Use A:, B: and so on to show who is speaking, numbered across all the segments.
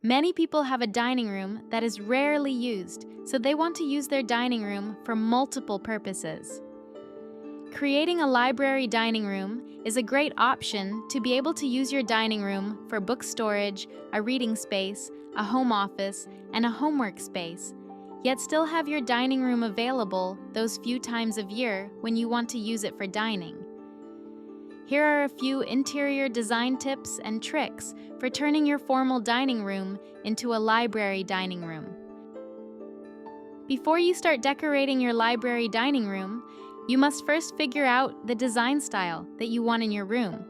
A: Many people have a dining room that is rarely used, so they want to use their dining room for multiple purposes. Creating a library dining room is a great option to be able to use your dining room for book storage, a reading space, a home office, and a homework space, yet still have your dining room available those few times of year when you want to use it for dining. Here are a few interior design tips and tricks for turning your formal dining room into a library dining room. Before you start decorating your library dining room, you must first figure out the design style that you want in your room.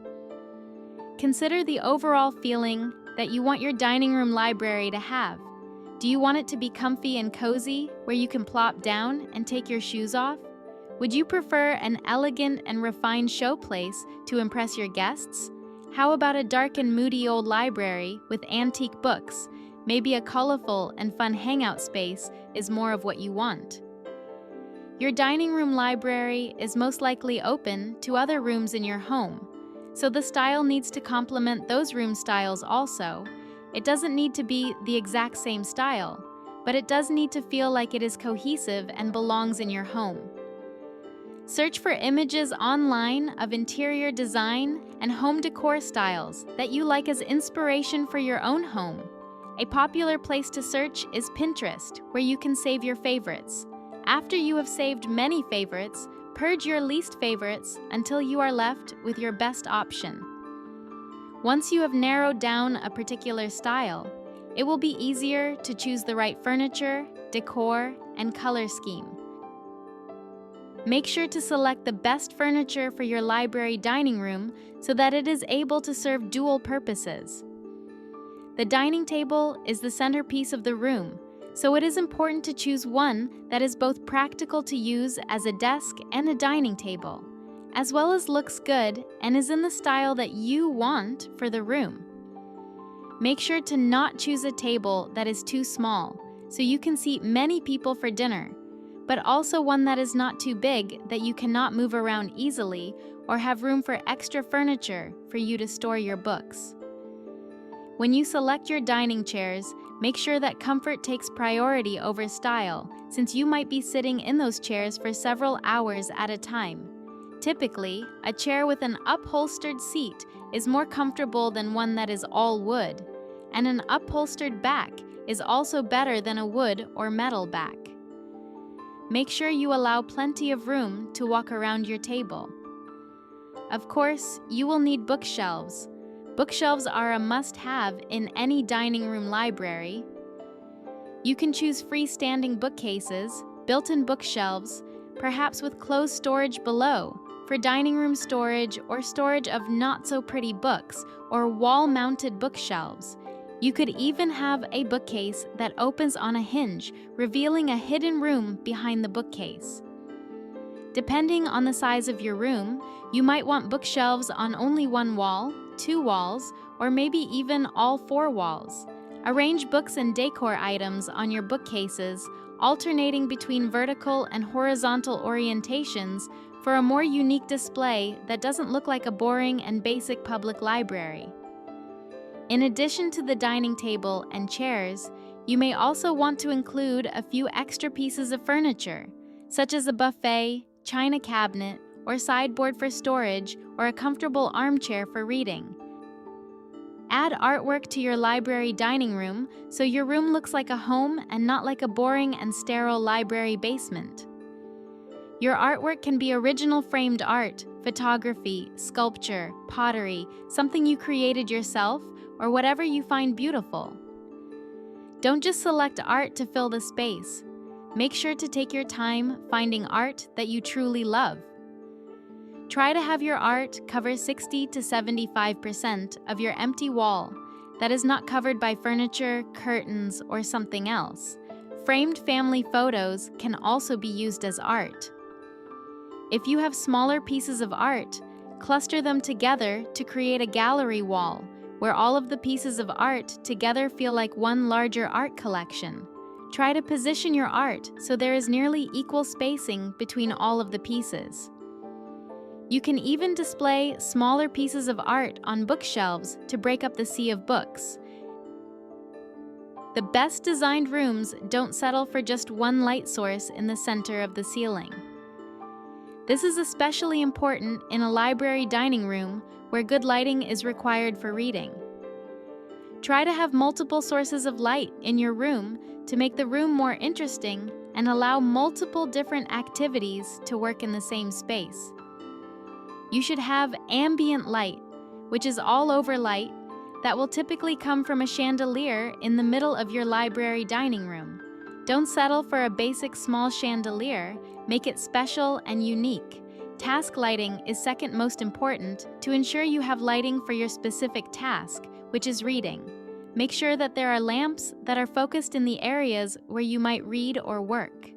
A: Consider the overall feeling that you want your dining room library to have. Do you want it to be comfy and cozy, where you can plop down and take your shoes off? Would you prefer an elegant and refined showplace to impress your guests? How about a dark and moody old library with antique books? Maybe a colorful and fun hangout space is more of what you want. Your dining room library is most likely open to other rooms in your home, so the style needs to complement those room styles also. It doesn't need to be the exact same style, but it does need to feel like it is cohesive and belongs in your home. Search for images online of interior design and home decor styles that you like as inspiration for your own home. A popular place to search is Pinterest, where you can save your favorites. After you have saved many favorites, purge your least favorites until you are left with your best option. Once you have narrowed down a particular style, it will be easier to choose the right furniture, decor, and color scheme. Make sure to select the best furniture for your library dining room so that it is able to serve dual purposes. The dining table is the centerpiece of the room, so it is important to choose one that is both practical to use as a desk and a dining table, as well as looks good and is in the style that you want for the room. Make sure to not choose a table that is too small, so you can seat many people for dinner, but also one that is not too big that you cannot move around easily or have room for extra furniture for you to store your books. When you select your dining chairs, make sure that comfort takes priority over style, since you might be sitting in those chairs for several hours at a time. Typically, a chair with an upholstered seat is more comfortable than one that is all wood, and an upholstered back is also better than a wood or metal back. Make sure you allow plenty of room to walk around your table. Of course, you will need bookshelves. Bookshelves are a must-have in any dining room library. You can choose freestanding bookcases, built-in bookshelves, perhaps with closed storage below, for dining room storage or storage of not-so-pretty books, or wall-mounted bookshelves. You could even have a bookcase that opens on a hinge, revealing a hidden room behind the bookcase. Depending on the size of your room, you might want bookshelves on only one wall, 2 walls, or maybe even all 4 walls. Arrange books and decor items on your bookcases, alternating between vertical and horizontal orientations for a more unique display that doesn't look like a boring and basic public library. In addition to the dining table and chairs, you may also want to include a few extra pieces of furniture, such as a buffet, china cabinet, or sideboard for storage, or a comfortable armchair for reading. Add artwork to your library dining room so your room looks like a home and not like a boring and sterile library basement. Your artwork can be original framed art, photography, sculpture, pottery, something you created yourself, or whatever you find beautiful. Don't just select art to fill the space. Make sure to take your time finding art that you truly love. Try to have your art cover 60 to 75% of your empty wall that is not covered by furniture, curtains, or something else. Framed family photos can also be used as art. If you have smaller pieces of art, cluster them together to create a gallery wall where all of the pieces of art together feel like one larger art collection. Try to position your art so there is nearly equal spacing between all of the pieces. You can even display smaller pieces of art on bookshelves to break up the sea of books. The best designed rooms don't settle for just one light source in the center of the ceiling. This is especially important in a library dining room where good lighting is required for reading. Try to have multiple sources of light in your room to make the room more interesting and allow multiple different activities to work in the same space. You should have ambient light, which is all-over light, that will typically come from a chandelier in the middle of your library dining room. Don't settle for a basic small chandelier, make it special and unique. Task lighting is second most important to ensure you have lighting for your specific task, which is reading. Make sure that there are lamps that are focused in the areas where you might read or work.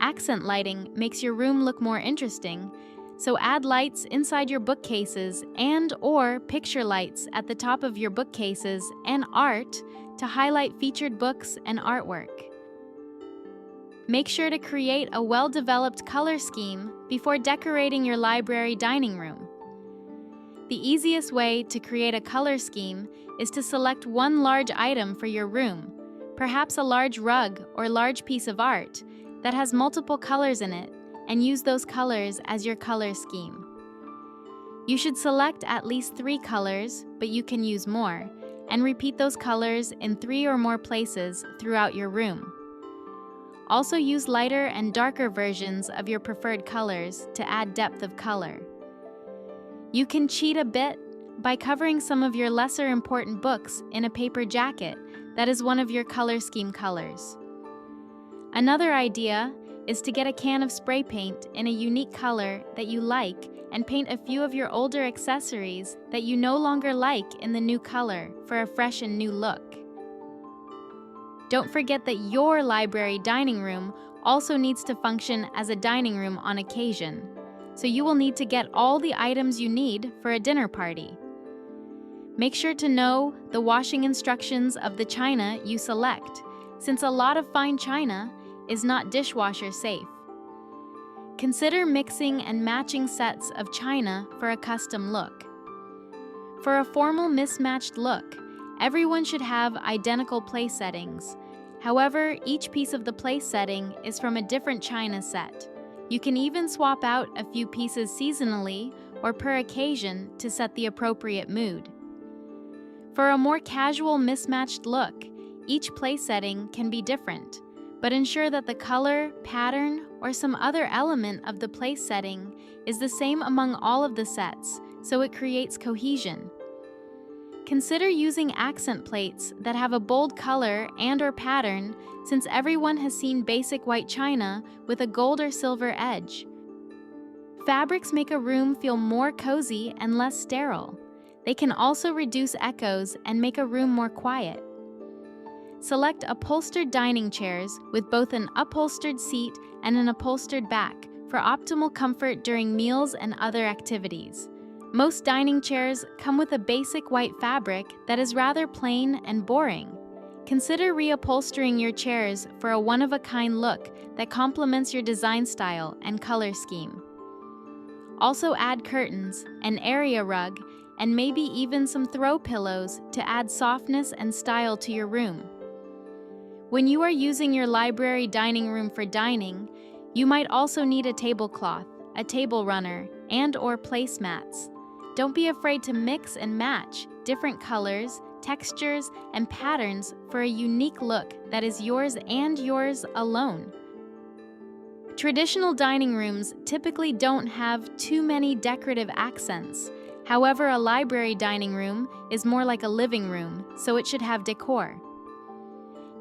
A: Accent lighting makes your room look more interesting, so add lights inside your bookcases and/or picture lights at the top of your bookcases and art to highlight featured books and artwork. Make sure to create a well-developed color scheme before decorating your library dining room. The easiest way to create a color scheme is to select one large item for your room, perhaps a large rug or large piece of art that has multiple colors in it, and use those colors as your color scheme. You should select at least 3 colors, but you can use more, and repeat those colors in 3 or more places throughout your room. Also use lighter and darker versions of your preferred colors to add depth of color. You can cheat a bit by covering some of your lesser important books in a paper jacket that is one of your color scheme colors. Another idea is to get a can of spray paint in a unique color that you like and paint a few of your older accessories that you no longer like in the new color for a fresh and new look. Don't forget that your library dining room also needs to function as a dining room on occasion, so you will need to get all the items you need for a dinner party. Make sure to know the washing instructions of the china you select, since a lot of fine china is not dishwasher safe. Consider mixing and matching sets of china for a custom look. For a formal mismatched look, everyone should have identical place settings. However, each piece of the place setting is from a different china set. You can even swap out a few pieces seasonally or per occasion to set the appropriate mood. For a more casual mismatched look, each place setting can be different, but ensure that the color, pattern, or some other element of the place setting is the same among all of the sets, so it creates cohesion. Consider using accent plates that have a bold color and/or pattern, since everyone has seen basic white china with a gold or silver edge. Fabrics make a room feel more cozy and less sterile. They can also reduce echoes and make a room more quiet. Select upholstered dining chairs with both an upholstered seat and an upholstered back for optimal comfort during meals and other activities. Most dining chairs come with a basic white fabric that is rather plain and boring. Consider reupholstering your chairs for a one-of-a-kind look that complements your design style and color scheme. Also add curtains, an area rug, and maybe even some throw pillows to add softness and style to your room. When you are using your library dining room for dining, you might also need a tablecloth, a table runner, and/or placemats. Don't be afraid to mix and match different colors, textures, and patterns for a unique look that is yours and yours alone. Traditional dining rooms typically don't have too many decorative accents. However, a library dining room is more like a living room, so it should have decor.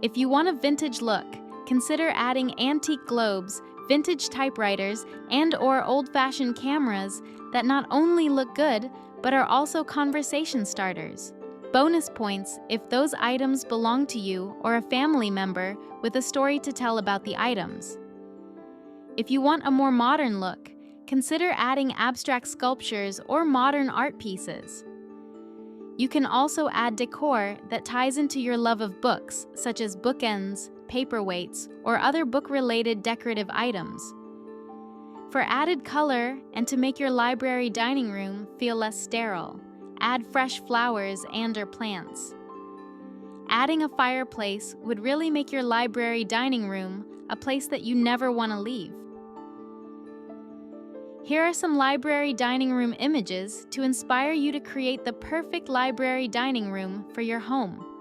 A: If you want a vintage look, consider adding antique globes, vintage typewriters, and/or old-fashioned cameras that not only look good, but are also conversation starters. Bonus points if those items belong to you or a family member with a story to tell about the items. If you want a more modern look, consider adding abstract sculptures or modern art pieces. You can also add decor that ties into your love of books, such as bookends, paperweights, or other book-related decorative items. For added color and to make your library dining room feel less sterile, add fresh flowers and/or plants. adding a fireplace would really make your library dining room a place that you never want to leave. Here are some library dining room images to inspire you to create the perfect library dining room for your home.